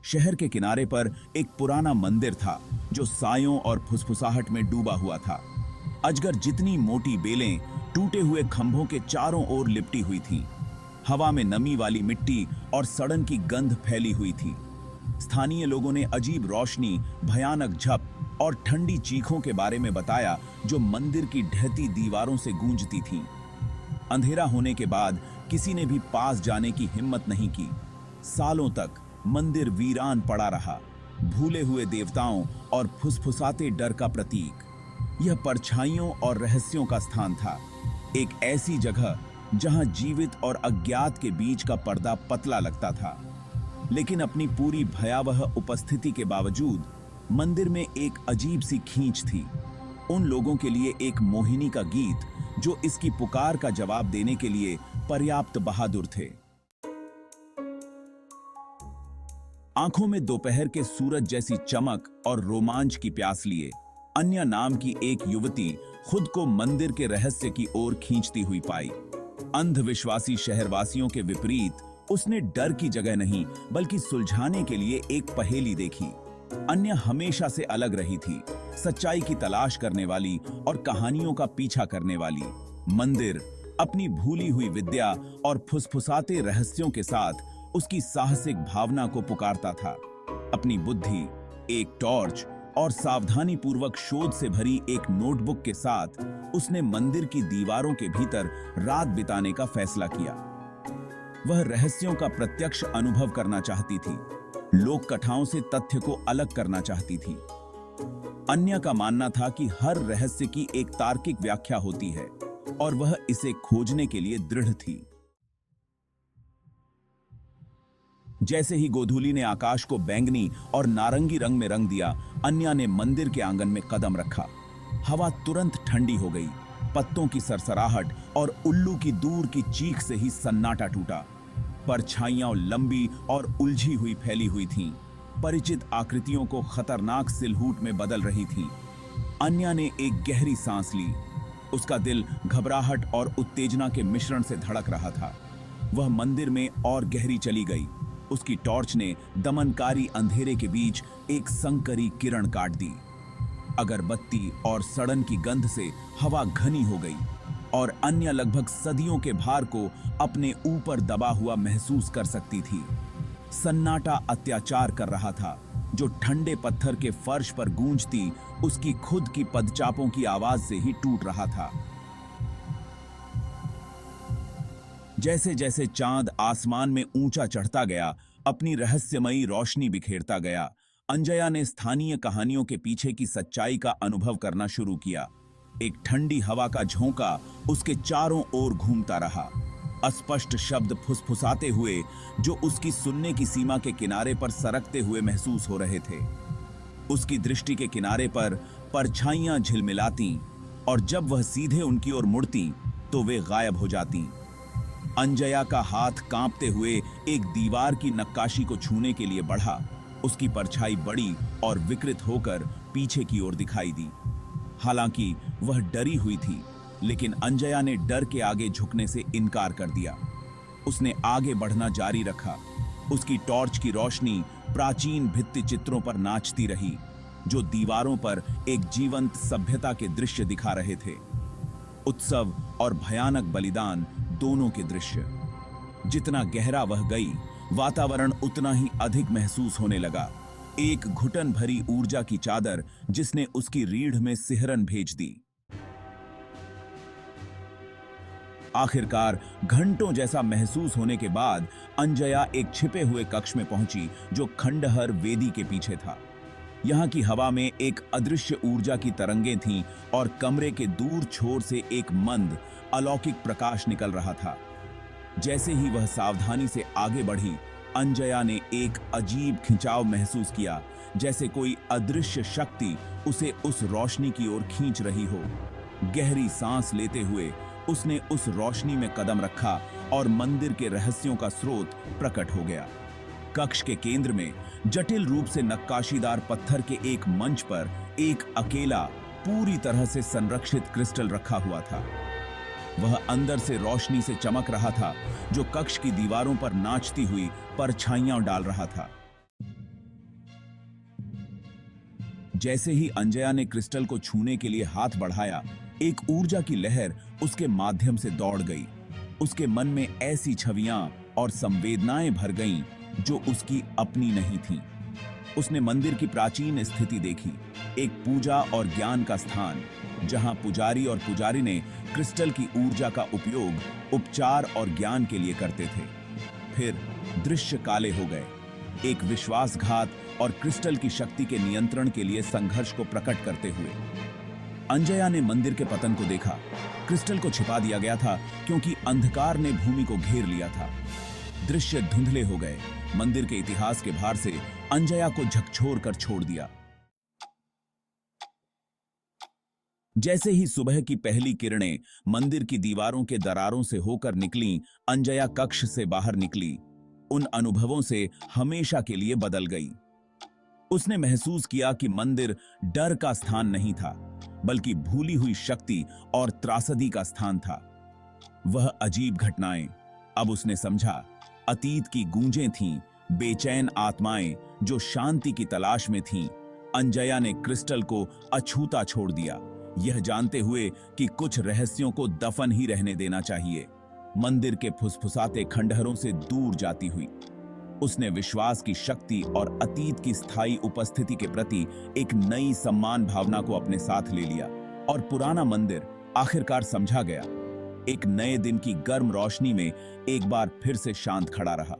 शहर के किनारे पर एक पुराना मंदिर था जो सायों और फुसफुसाहट में डूबा हुआ था। अजगर जितनी मोटी बेलें टूटे हुए खंभों के चारों ओर लिपटी हुई थीं। हवा में नमी वाली मिट्टी और सड़न की गंध फैली हुई थी। स्थानीय लोगों ने अजीब रोशनी, भयानक झप और ठंडी चीखों के बारे में बताया जो मंदिर की ढहती दीवारों से गूंजती थीं। अंधेरा होने के बाद किसी ने भी पास जाने की हिम्मत नहीं की। सालों तक मंदिर वीरान पड़ा रहा, भूले हुए देवताओं और फुसफुसाते डर का प्रतीक। यह परछाइयों और रहस्यों का स्थान था, एक ऐसी जगह जहां जीवित और अज्ञात के बीच का पर्दा पतला लगता था। लेकिन अपनी पूरी भयावह उपस्थिति के बावजूद मंदिर में एक अजीब सी खींच थी। उन लोगों के लिए एक मोहिनी का गीत जो इसकी पुकार का जवाब देने के लिए पर्याप्त बहादुर थे। आंखों में दोपहर के सूरज जैसी चमक और रोमांच की प्यास लिए अन्या नाम की एक युवती खुद को मंदिर के रहस्य की ओर खींचती हुई पाई। अंधविश्वासी शहरवासियों के विपरीत उसने डर की जगह नहीं बल्कि सुलझाने के लिए एक पहेली देखी। अन्या हमेशा से अलग रही थी, सच्चाई की तलाश करने वाली और कहानियों का पीछा करने वाली। मंदिर अपनी भूली हुई विद्या और फुसफुसाते रहस्यों के साथ उसकी साहसिक भावना को पुकारता था। अपनी बुद्धि, एक टॉर्च और सावधानी पूर्वक शोध से भरी एक नोटबुक के साथ उसने मंदिर की दीवारों के भीतर रात बिताने का फैसला किया। वह रहस्यों का प्रत्यक्ष अनुभव करना चाहती थी, लोक कथाओं से तथ्य को अलग करना चाहती थी। अन्या का मानना था कि हर रहस्य की एक तार्किक व्याख्या होती है और वह इसे खोजने के लिए दृढ़ थी। जैसे ही गोधूली ने आकाश को बैंगनी और नारंगी रंग में रंग दिया, अन्या ने मंदिर के आंगन में कदम रखा। हवा तुरंत ठंडी हो गई। पत्तों की सरसराहट और उल्लू की दूर की चीख से ही सन्नाटा टूटा। परछाइयां लंबी और उलझी हुई फैली हुई थीं, परिचित आकृतियों को खतरनाक सिलहूट में बदल रही थीं। अन्या ने एक गहरी सांस ली। उसका दिल घबराहट और उत्तेजना के मिश्रण से धड़क रहा था। वह मंदिर में और गहरी चली गई। उसकी टॉर्च ने दमनकारी अंधेरे के बीच एक संकरी किरण काट दी। अगरबत्ती और सड़न की गंध से हवा घनी हो गई और अन्य लगभग सदियों के भार को अपने ऊपर दबा हुआ महसूस कर सकती थी। सन्नाटा अत्याचार कर रहा था, जो ठंडे पत्थर के फर्श पर गूंजती उसकी खुद की पदचापों की आवाज से ही टूट रहा था। जैसे जैसे चांद आसमान में ऊंचा चढ़ता गया, अपनी रहस्यमयी रोशनी बिखेरता गया, अंजया ने स्थानीय कहानियों के पीछे की सच्चाई का अनुभव करना शुरू किया। एक ठंडी हवा का झोंका उसके चारों ओर घूमता रहा, अस्पष्ट शब्द फुसफुसाते हुए जो उसकी सुनने की सीमा के किनारे पर सरकते हुए महसूस हो रहे थे। उसकी दृष्टि के किनारे पर परछाइयां झिलमिलाती और जब वह सीधे उनकी ओर मुड़ती तो वे गायब हो जाती। अंजया का हाथ कांपते हुए एक दीवार की नक्काशी को छूने के लिए बढ़ा। उसकी परछाई बड़ी और विकृत होकर पीछे की ओर दिखाई दी। हालांकि वह डरी हुई थी, लेकिन अंजया ने डर के आगे झुकने से इनकार कर दिया। उसने आगे बढ़ना जारी रखा। उसकी टॉर्च की रोशनी प्राचीन भित्ति चित्रों पर नाचती रही, जो दीवारों पर एक जीवंत सभ्यता के दृश्य दिखा रहे थे। उत्सव और भयानक बलिदान दोनों के दृश्य। जितना गहरा वह गई, वातावरण उतना ही अधिक महसूस होने लगा। एक घुटन भरी ऊर्जा की चादर जिसने उसकी रीढ़ में सिहरन भेज दी। आखिरकार घंटों जैसा महसूस होने के बाद अंजया एक छिपे हुए कक्ष में पहुंची जो खंडहर वेदी के पीछे था। यहाँ की हवा में एक अदृश्य ऊर्जा की तरंगें थीं और कमरे के दूर छोर से एक मंद अलौकिक प्रकाश निकल रहा था। जैसे ही वह सावधानी से आगे बढ़ी, अंजया ने एक अजीब खिंचाव महसूस किया, जैसे कोई अदृश्य शक्ति उसे उस रोशनी की ओर खींच रही हो। गहरी सांस लेते हुए उसने उस रोशनी में कदम रखा और मंदिर के रहस्यों का स्रोत प्रकट हो गया। कक्ष के केंद्र में जटिल रूप से नक्काशीदार पत्थर के एक मंच पर एक अकेला, पूरी तरह से संरक्षित क्रिस्टल रखा हुआ था। वह अंदर से रोशनी से चमक रहा था, जो कक्ष की दीवारों पर नाचती हुई परछाइयां डाल रहा था। जैसे ही अंजया ने क्रिस्टल को छूने के लिए हाथ बढ़ाया, एक ऊर्जा की लहर उसके माध्यम से दौड़ गई। उसके मन में ऐसी छवियां और संवेदनाएं भर गईं जो उसकी अपनी नहीं थीं। उसने मंदिर की प्राचीन स्थिति देखी, एक पूजा और ज्ञान का स्थान, जहां पुजारी और पुजारी ने क्रिस्टल की ऊर्जा का उपयोग उपचार और ज्ञान के लिए करते थे। फिर दृश्य काले हो गए, एक विश्वासघात और क्रिस्टल की शक्ति के नियंत्रण के लिए संघर्ष को प्रकट करते हुए। अंजया ने मंदिर के पतन को देखा। क्रिस्टल को छिपा दिया गया था क्योंकि अंधकार ने भूमि को घेर लिया था। दृश्य धुंधले हो गए, मंदिर के इतिहास के भार से अंजया को झकझोर कर छोड़ दिया। जैसे ही सुबह की पहली किरणें मंदिर की दीवारों के दरारों से होकर निकलीं, अंजया कक्ष से बाहर निकली, उन अनुभवों से हमेशा के लिए बदल गई। उसने महसूस किया कि मंदिर डर का स्थान नहीं था, बल्कि भूली हुई शक्ति और त्रासदी का स्थान था। वह अजीब घटनाएं, अब उसने समझा, अतीत की गूंजें थीं, बेचैन आत्माएं जो शांति की तलाश में थीं। अंजया ने क्रिस्टल को अछूता छोड़ दिया, यह जानते हुए कि कुछ रहस्यों को दफन ही रहने देना चाहिए। मंदिर के फुसफुसाते खंडहरों से दूर जाती हुई उसने विश्वास की शक्ति और अतीत की स्थायी उपस्थिति के प्रति एक नई सम्मान भावना को अपने साथ ले लिया, और पुराना मंदिर आखिरकार समझा गया। एक नए दिन की गर्म रोशनी में एक बार फिर से शांत खड़ा रहा।